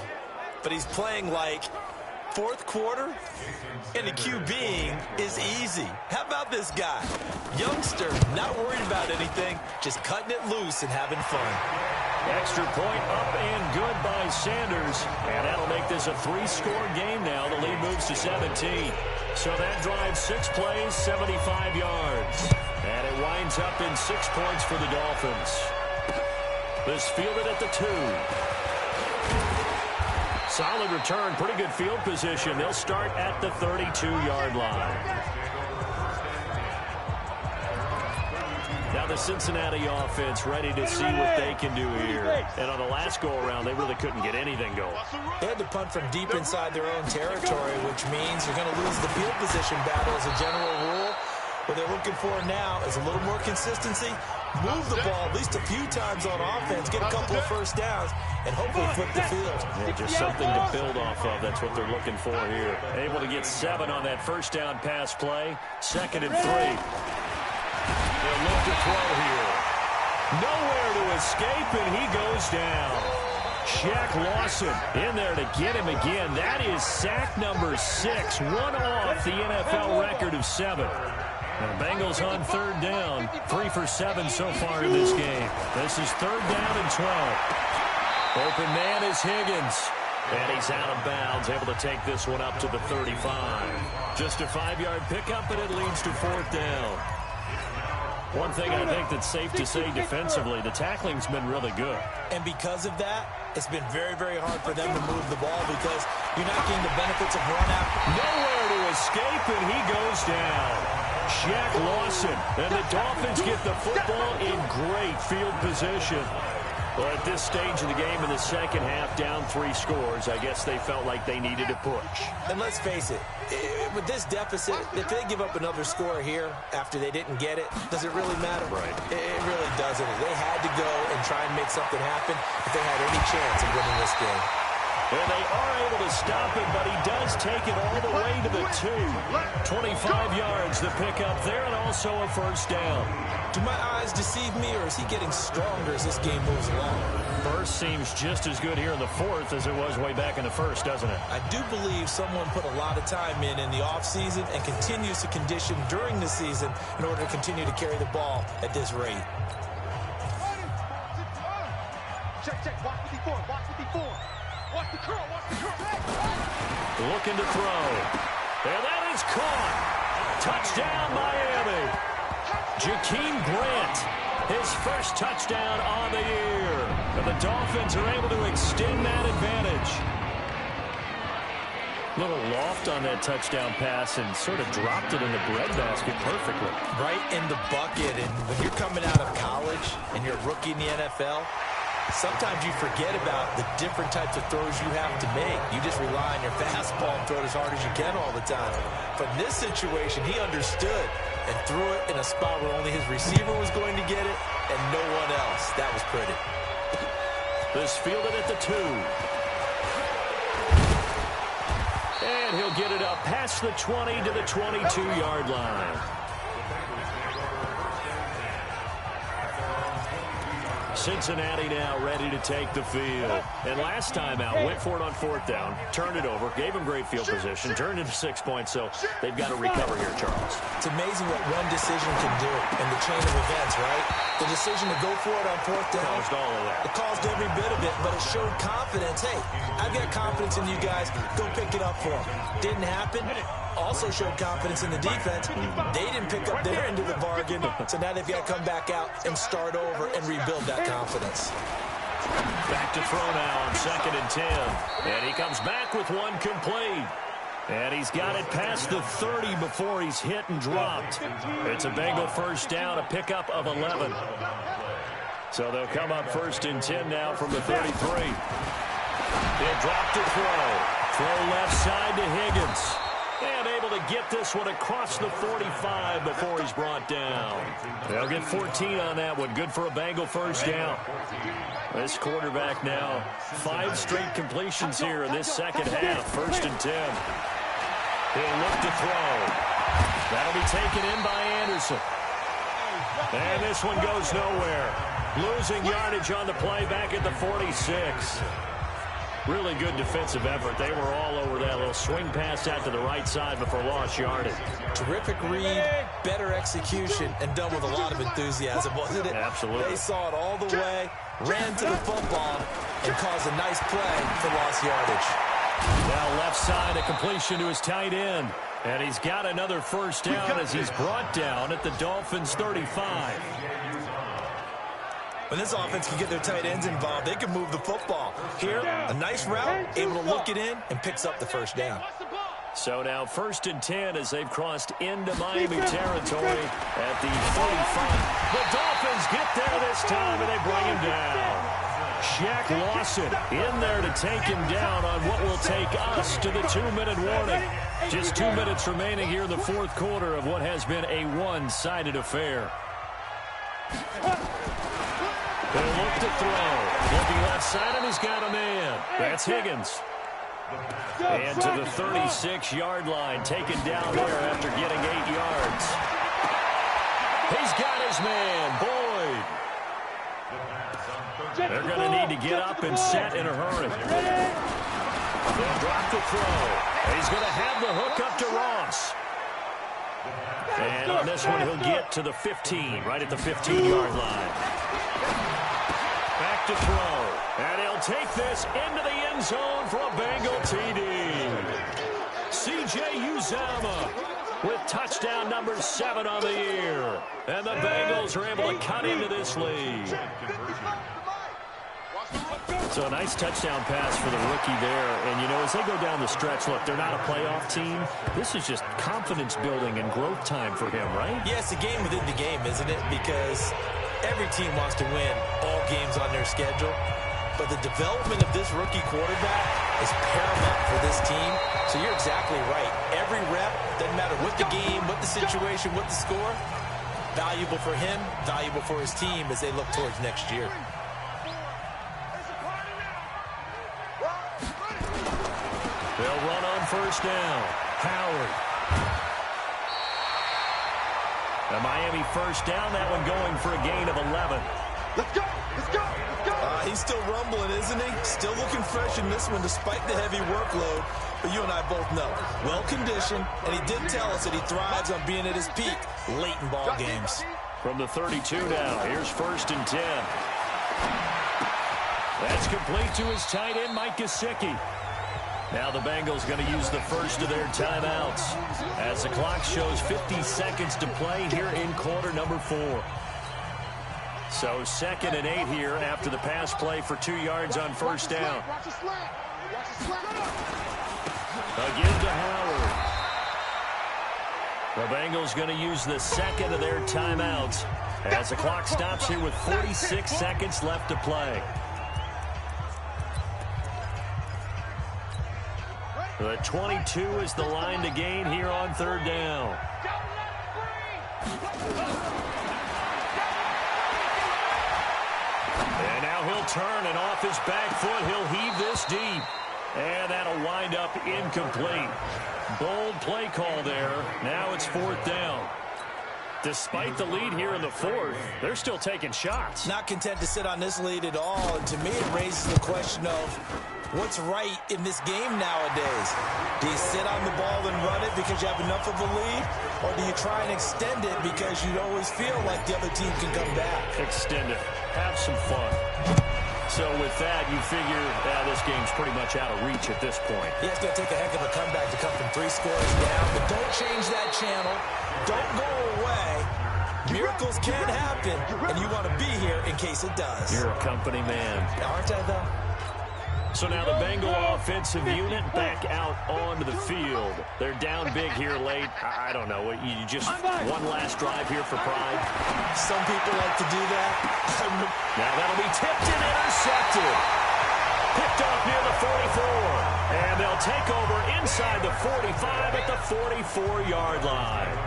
but he's playing like 4th quarter, and the QBing is easy. How about this guy? Youngster, not worried about anything, just cutting it loose and having fun. Extra point up and good by Sanders, and that'll make this a 3-score game now. The lead moves to 17. So that drives 6 plays, 75 yards. And it winds up in 6 points for the Dolphins. This fielded at the 2. Solid return, pretty good field position. They'll start at the 32-yard line. Now the Cincinnati offense ready to see what they can do here. And on the last go-around, they really couldn't get anything going. They had to punt from deep inside their own territory, which means you're going to lose the field position battle as a general rule. What they're looking for now is a little more consistency, move the ball at least a few times on offense, get a couple of first downs, and hopefully flip the field. Yeah, just something to build off of. That's what they're looking for here. Able to get 7 on that first down pass play. 2nd and 3. They'll look to throw here. Nowhere to escape, and he goes down. Shaq Lawson in there to get him again. That is sack number 6, one off the NFL record of 7. Now, Bengals on 3rd down, 3 for 7 so far in this game. This is 3rd down and 12. Open man is Higgins. And he's out of bounds, able to take this one up to the 35. Just a 5-yard pickup, and it leads to 4th down. One thing I think that's safe to say defensively, the tackling's been really good. And because of that, it's been very, very hard for them to move the ball because you're not getting the benefits of run out. Nowhere to escape, and he goes down. Shaq Lawson, and the Dolphins get the football in great field position. Well, at this stage of the game in the second half, down 3 scores, I guess they felt like they needed to push. And let's face it, with this deficit, if they give up another score here after they didn't get it, does it really matter? Right. It really doesn't. They had to go and try and make something happen if they had any chance of winning this game. And they are able to stop him, but he does take it all the way to the 2. 25 yards the pickup there, and also a first down. Do my eyes deceive me, or is he getting stronger as this game moves along? First seems just as good here in the 4th as it was way back in the 1st, doesn't it? I do believe someone put a lot of time in the offseason and continues to condition during the season in order to continue to carry the ball at this rate. Check. Watch 54. Watch 54. Watch the curl. Watch the curl. Looking to throw. And that is caught. Touchdown, Miami. Jakeem Grant, his first touchdown on the year. And the Dolphins are able to extend that advantage. Little loft on that touchdown pass and sort of dropped it in the breadbasket perfectly. Right in the bucket. And when you're coming out of college and you're a rookie in the NFL, sometimes you forget about the different types of throws you have to make. You just rely on your fastball and throw it as hard as you can all the time. But in this situation, he understood and threw it in a spot where only his receiver was going to get it and no one else. That was pretty. This fielded at the 2. And he'll get it up past the 20 to the 22-yard line. Cincinnati now ready to take the field. And last time out, went for it on 4th down, turned it over, gave him great field position, turned into 6 points, so they've got to recover here, Charles. It's amazing what one decision can do in the chain of events, right? The decision to go for it on 4th down. Caused all of that. It caused every bit of it, but it showed confidence. Hey, I've got confidence in you guys. Go pick it up for them. Didn't happen. Also showed confidence in the defense. They didn't pick up their end of the bargain, so now they've got to come back out and start over and rebuild that confidence. Back to throw now on 2nd and 10. And he comes back with one complete. And he's got it past the 30 before he's hit and dropped. It's a Bengal first down, a pickup of 11. So they'll come up 1st and 10 now from the 33. He'll drop to throw. Throw left side to Higgins. And able to get this one across the 45 before he's brought down. They'll get 14 on that one. Good for a Bengal first down. This quarterback now, 5 straight completions here in this second half. 1st and 10. He'll look to throw. That'll be taken in by Anderson. And this one goes nowhere. Losing yardage on the play back at the 46. Really good defensive effort. They were all over that little swing pass out to the right side before lost yardage. Terrific read, better execution, and done with a lot of enthusiasm, wasn't it? Absolutely. They saw it all the way, ran to the football, and caused a nice play for lost yardage. Now left side, a completion to his tight end. And he's got another first down as he's brought down at the Dolphins' 35. When this offense can get their tight ends involved, they can move the football. Here, a nice route, able to look it in, and picks up the first down. So now 1st and 10 as they've crossed into Miami territory at the 45. The Dolphins get there this time, and they bring him down. Shaq Lawson in there to take him down on what will take us to the 2-minute warning. Just 2 minutes remaining here in the 4th quarter of what has been a one-sided affair. They'll look to throw. Looking left side, and he's got a man. That's Higgins. And to the 36-yard line, taken down there after getting 8 yards. He's got his man, Boyd. They're going to need to get up and set in a hurry. They'll drop the throw. He's going to have the hook up to Ross. And on this one, he'll get to the 15, right at the 15-yard line. Back to throw. And he'll take this into the end zone for a Bengal TD. C.J. Uzomah with touchdown number 7 on the year. And the Bengals are able to cut into this lead. So a nice touchdown pass for the rookie there. And, you know, as they go down the stretch, look, they're not a playoff team. This is just confidence building and growth time for him, right? Yeah, it's a game within the game, isn't it? Because every team wants to win all games on their schedule. But the development of this rookie quarterback is paramount for this team. So you're exactly right. Every rep, doesn't matter what the game, what the situation, what the score, valuable for him, valuable for his team as they look towards next year. They'll run on first down. Howard. The Miami first down, that one going for a gain of 11. Let's go! Let's go! Let's go! He's still rumbling, isn't he? Still looking fresh in this one despite the heavy workload. But you and I both know, well-conditioned, and he did tell us that he thrives on being at his peak late in ball games. From the 32 now, here's 1st and 10. That's complete to his tight end, Mike Gesicki. Now the Bengals going to use the first of their timeouts as the clock shows 50 seconds to play here in quarter number 4. So 2nd and 8 here after the pass play for 2 yards on first down. Again to Howard. The Bengals going to use the second of their timeouts as the clock stops here with 46 seconds left to play. The 22 is the line to gain here on 3rd down. And now he'll turn, and off his back foot, he'll heave this deep. And that'll wind up incomplete. Bold play call there. Now it's 4th down. Despite the lead here in the 4th, they're still taking shots. Not content to sit on this lead at all. And to me, it raises the question of what's right in this game nowadays. Do you sit on the ball and run it because you have enough of a lead? Or do you try and extend it because you always feel like the other team can come back? Extend it. Have some fun. So with that, you figure this game's pretty much out of reach at this point. Yeah, it's going to take a heck of a comeback to come from 3 scores down. But don't change that channel. Don't go away. Miracles can happen, and you want to be here in case it does. You're a company man. Aren't I, though? So now the Bengal offensive unit back out onto the field. They're down big here late. I don't know. You just one last drive here for pride. Some people like to do that. Now that'll be tipped and intercepted. Picked off near the 44. And they'll take over inside the 45 at the 44-yard line.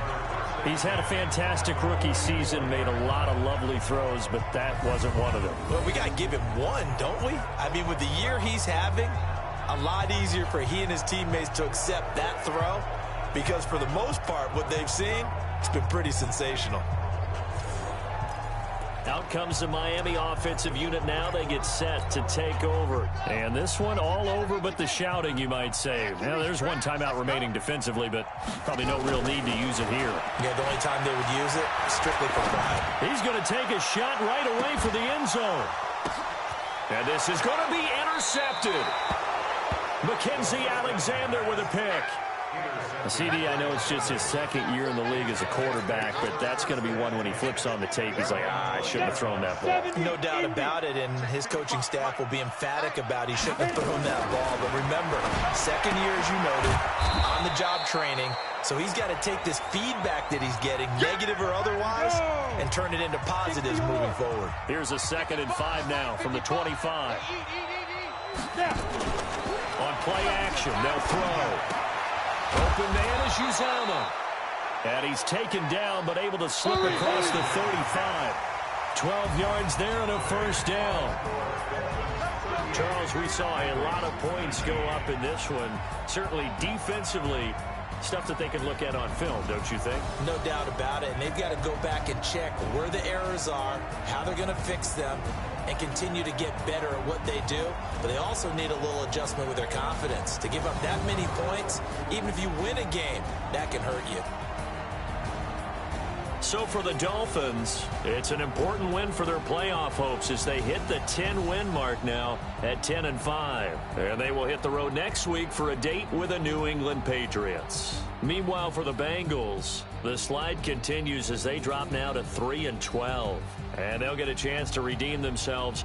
He's had a fantastic rookie season, made a lot of lovely throws, but that wasn't one of them. Well, we got to give him one, don't we? I mean, with the year he's having, a lot easier for he and his teammates to accept that throw because for the most part, what they've seen, it's been pretty sensational. Out comes the Miami offensive unit now. They get set to take over. And this one all over but the shouting, you might say. Now, there's one timeout remaining defensively, but probably no real need to use it here. Yeah, the only time they would use it, strictly for pride. He's going to take a shot right away for the end zone. And this is going to be intercepted. Mackenzie Alexander with a pick. CD, I know it's just his 2nd year in the league as a quarterback, but that's going to be one when he flips on the tape. He's like, I shouldn't have thrown that ball. No doubt about it, and his coaching staff will be emphatic about he shouldn't have thrown that ball. But remember, 2nd year, as you noted, on-the-job training, so he's got to take this feedback that he's getting, negative or otherwise, and turn it into positives moving forward. Here's a 2nd and 5 now from the 25. On play action, they'll throw. Open man is Uzama. And he's taken down, but able to slip across the 35. 12 yards there and a 1st down. Charles, we saw a lot of points go up in this one. Certainly defensively, stuff that they can look at on film, don't you think? No doubt about it. And they've got to go back and check where the errors are, how they're going to fix them, and continue to get better at what they do. But they also need a little adjustment with their confidence. To give up that many points, even if you win a game, that can hurt you. So for the Dolphins, it's an important win for their playoff hopes as they hit the 10-win mark now at 10-5. And they will hit the road next week for a date with the New England Patriots. Meanwhile, for the Bengals, the slide continues as they drop now to 3-12. And they'll get a chance to redeem themselves.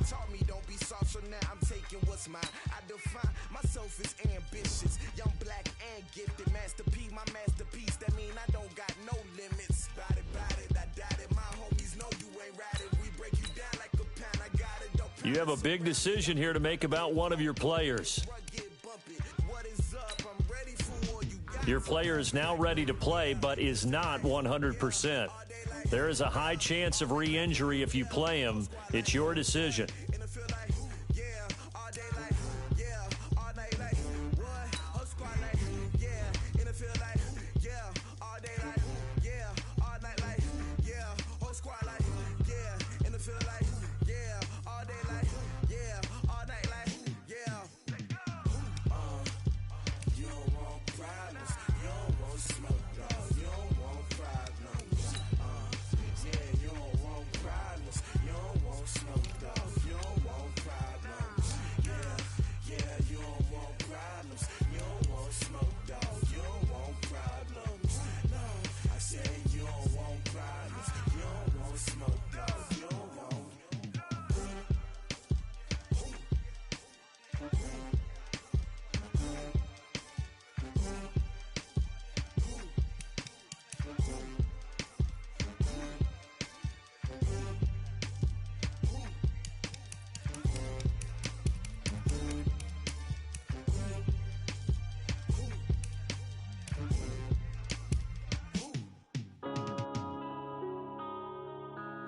taught me don't be soft, so now I'm taking what's mine. I define myself as ambitious, young, black, and gifted. Master P, my masterpiece. That mean I don't got no limits. Bout it, I doubt it. My homies know you ain't ratted. We break you down like a pound. I got it. Don't You have a big decision here to make about one of your players. Your player is now ready to play, but is not 100%. There is a high chance of re-injury if you play him. It's your decision.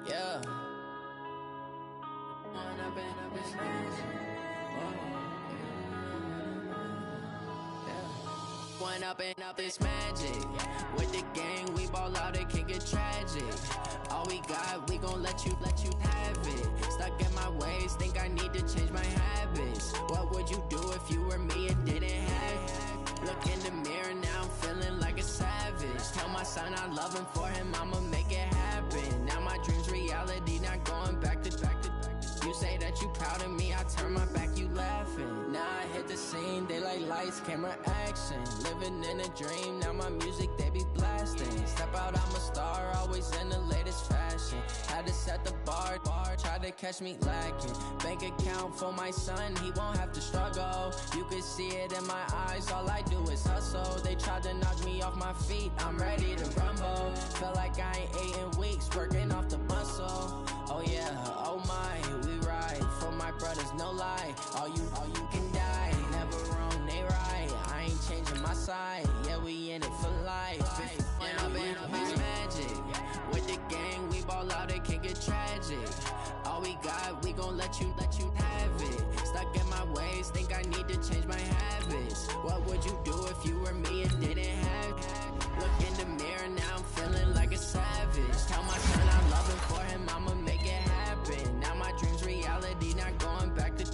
Yeah. One up and up is magic. With the gang, we ball out, it can get tragic. All we got, we gon' let you have it. Stuck in my ways, think I need to change my habits. What would you do if you were me and didn't have it? Look in the mirror, now I'm feeling like a savage. Tell my son I love him, for him I'ma make it happen. Now my dream's reality, not going back to. You say that you proud of me, I turn my back, you laughing. Now I hit the scene, they like lights, camera, action. Living in a dream, now my music, they be blasting. Step out, I'm a star, always in the latest fashion. Had to set the bar, try to catch me lacking. Bank account for my son, he won't have to struggle. You can see it in my eyes, all I do is hustle. They tried to knock me off my feet, I'm ready to rumble. Feel like I ain't ate in weeks, working off the muscle. Oh yeah, oh my, we ride for my brothers, no lie. All you can die, never wrong, they right. I ain't changing my side, yeah, we in it for life. When up is magic. With the gang, we ball out, it can get tragic. All we got, we gon' let you have it. Stuck in my ways, think I need to change my habits. What would you do if you were me and didn't have it? Look in the mirror, now I'm feeling like a savage. Tell my son I love him, for him I'ma make it happen. Now my dream's reality, not going back to.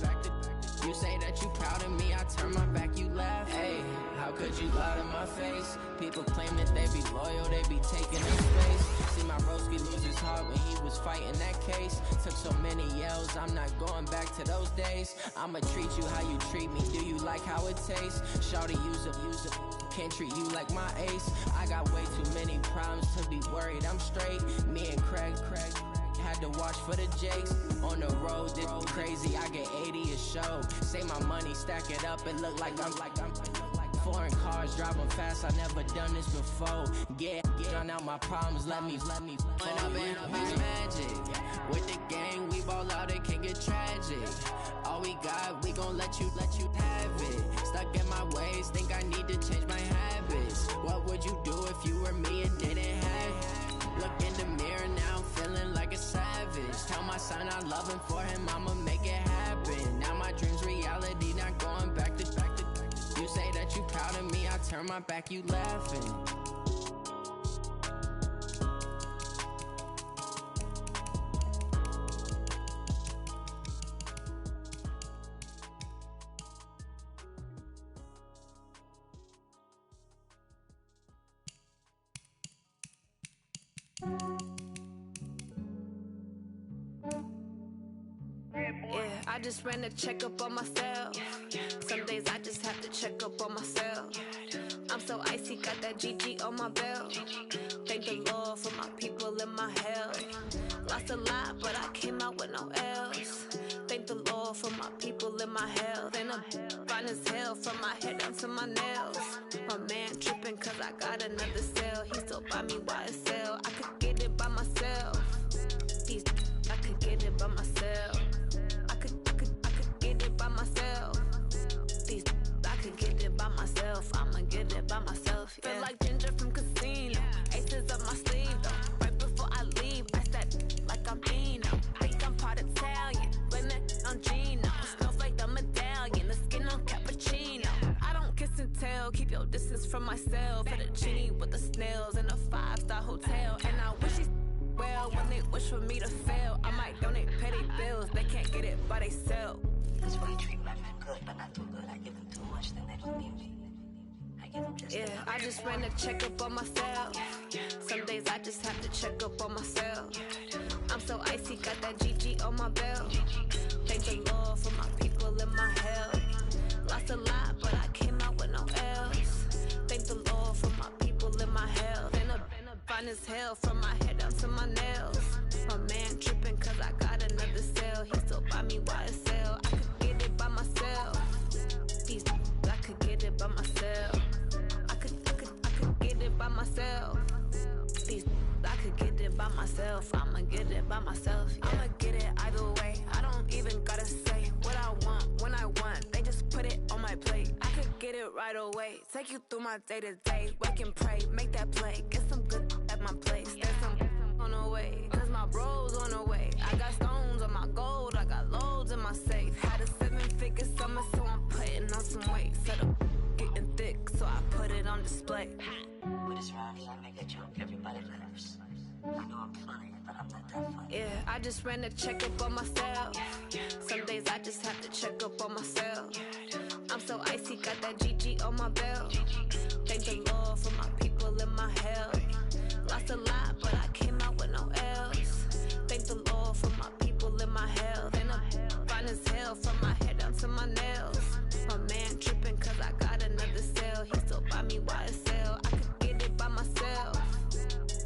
You say that you proud of me, I turn my back, you laugh. Hey, how could you lie to my face? People claim that they be loyal, they be taking up space. See my broski lose his heart when he was fighting that case. Took so many yells, I'm not going back to those days. I'ma treat you how you treat me, do you like how it tastes? Shawty, use it, can't treat you like my ace. I got way too many problems to be worried, I'm straight. Me and Craig had to watch for the Jakes. On the road, this crazy, I get 80 a show. Say my money, stack it up, it look like I'm foreign cars, driving fast, I never done this before. Get drown out my problems, let me When up is magic. With the gang, we ball out, it can get tragic. All we got, we gon' let you have it. Stuck in my ways, think I need to change my habits. What would you do if you were me and didn't have it? Look in the mirror, now I'm feeling like a savage. Tell my son I love him, for him I'ma make it happen. Now my dream's reality, not going back to. You say that you proud of me, I turn my back, you laughing. Yeah, I just ran a checkup on myself. Some days I just have to check up on myself. I'm so icy, got that GG on my belt. Thank the Lord for my people and my health. Lost a lot, but I came out with no else. Thank my health. And I'm fine as hell from my head down to my nails. My man tripping cause I got another cell. He still buy me YSL. I could get it by myself. These I could get it by myself. I could get it by myself. These I could get it by myself. I'ma get it by myself. Yeah. Feel like Ginger from Casino. Aces up my sleeve though. Right before I leave, I said like I'm Eno. Think I'm part Italian. Blame it on Gino. Smells like the medallion. The skin on cappuccino. I don't kiss and tell. Keep your distance from myself. At a genie with the snails in a 5-star hotel. And I wish he's well when they wish for me to fail. I might donate petty bills. They can't get it by themselves. That's why I treat my men good, but not too good. I give them too much, then they don't need me. I give them just yeah, I just ran a checkup on myself. Some days I just have to check up on myself. I'm so icy, got that GG on my belt. Thank the Lord for my people in my health. Lost a lot, but I came out with no else. Thank the Lord for my people in my health. And I'm fine as hell from my head down to my nails. My man tripping cause I got another cell. He still buy me YSL. I could get it by myself. These I could get it by myself. I could get it by myself. These I could get it by myself. I'ma get it by myself. Yeah. I'ma get it either way. I don't even gotta say what I want when I want. They just put it on my plate. I could get it right away. Take you through my day to day. Wake and pray, make that play. Get some good at my place. There's some on the way, cause my bro's on the way. I got stones on my gold. I got loads in my safe. Had a 7-figure summer, so I'm putting on some weight. Set up getting thick, so I put it on display. With this round, I make a joke, everybody laughs. I know I'm funny, but I'm not that funny. Yeah, I just ran a checkup on myself. Some days I just have to check up on myself. I'm so icy, got that GG on my belt. Thank the Lord for my people in my health. Lost a lot, but I came out with no else. Thank the Lord for my people in my health. And I'm fine as hell from my head down to my nails. My man tripping cause I got another cell. He still buy me YSL. I could get it by myself.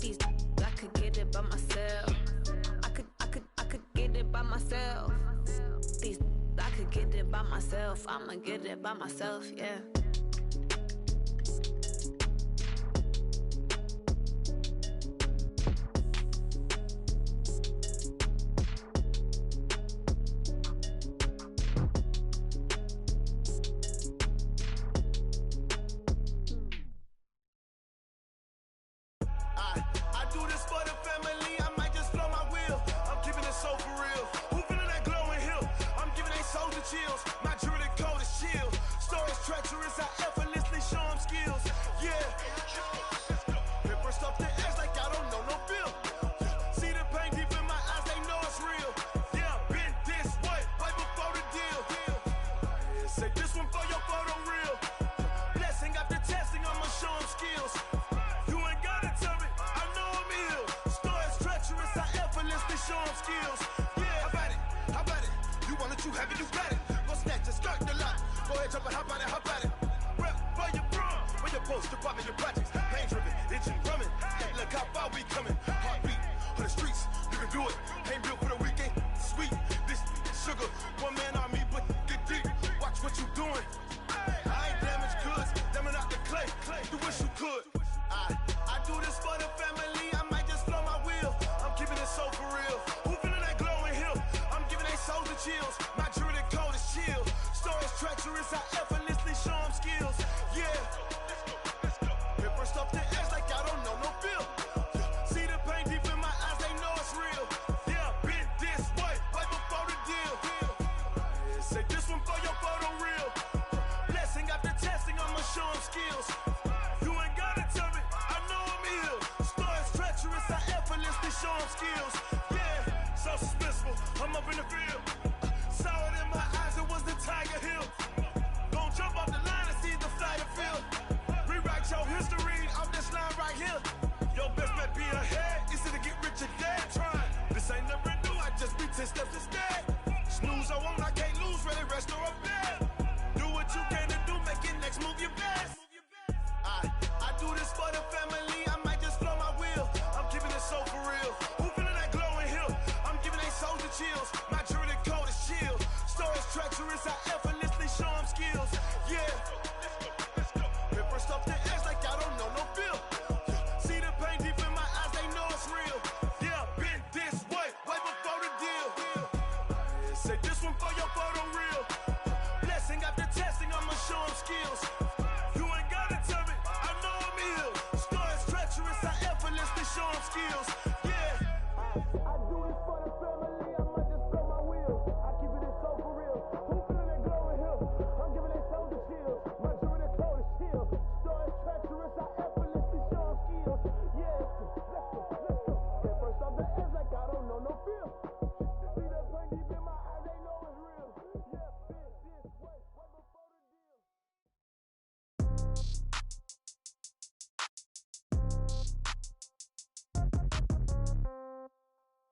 These I could get it by myself. I could get it by myself. These I could get it by myself. I'ma get it by myself, yeah. Chills. My jewelry code is chill. Stories treacherous, I effortlessly show them skills. Yeah. Paper stuff the edge like I don't know no bill. See the pain deep in my eyes, they know it's real. Yeah, been this way, way before the deal. Say this one for your photo real. Blessing after testing, I'ma show them skills. You ain't gotta tell me, I know I'm ill. Stories treacherous, I effortlessly show them skills. Yeah, how about it? How about it? You want it, you have it, you got it. Go snatch it, skirt the lot. Go ahead, jump it, hop on it, hop on it. Rep for your brum, where your post, your poppin', your projects. Pain driven, itching, drumming. Hey, look how far we coming. Heartbeat on the streets, you can do it. Ain't built for the weekend, sweet. This sugar, one man army, but get deep. Watch what you doing. I ain't damaged goods, damn out the clay. You wish you could. I do this for the family. I might just flow my wheel. I'm keeping it so for real. Who feeling that glowing hill? I'm giving they souls the chills. My jewelry code is chill. Stories treacherous, I effortlessly show them skills. Yeah. Paper stuff the edge like I don't know no bill. See the pain deep in my eyes, they know it's real. Yeah, been this way, way before the deal. Say this one for your photo real. Blessing after testing, I'ma show them skills. You ain't gotta tell me, I know I'm ill. Stories treacherous, I effortlessly show them skills. Yeah, so suspenseful, I'm up in the field. Saw it in my eyes, it was the Tiger Hill. Gon' jump off the line and see the flight of field. Rewrite your history off this line right here. Your best bet be ahead, easy to get rich or dead trying. This ain't never new, I just be 10 steps instead. Snooze I won't, I can't lose, ready, rest or a bed. Do what you can to do, make it next move your best. I do this for the family, I might just flow my wheel. I'm keeping it so for real. Who feeling that glowing hill? I'm giving they souls the chills. My jewelry code is chill. Stories treacherous, I effort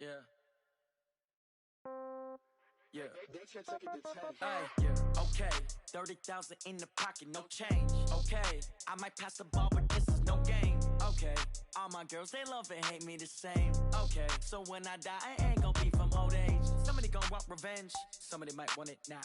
Yeah. Yeah. Hey, yeah. Okay. 30,000 in the pocket, no change. Okay. I might pass the ball, but this is no game. Okay. All my girls, they love and hate me the same. Okay. So when I die, I ain't gonna be from old age. Somebody gonna want revenge. Somebody might want it now.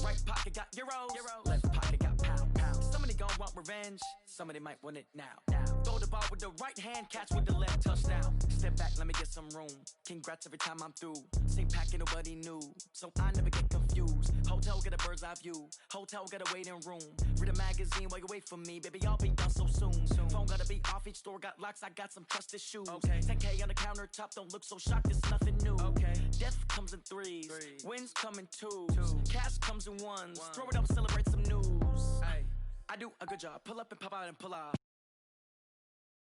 Right pocket got euros. Left pocket got pound. Somebody gonna want revenge. Somebody might want it now. Throw the ball with the right hand, catch with the left, touchdown. Step back, let me get some room. Congrats every time I'm through. Same packet, nobody knew, so I never get confused. Hotel get a bird's eye view. Hotel got a waiting room. Read a magazine while you wait for me, baby. I'll be done so soon. Phone gotta be off. Each store got locks. I got some trusted shoes. Okay. 10K on the countertop. Don't look so shocked. It's nothing new. Okay. Death comes in threes. Wins come in twos. Cash comes in ones. Throw it up, celebrate some news. Ay. I do a good job. Pull up and pop out and pull out.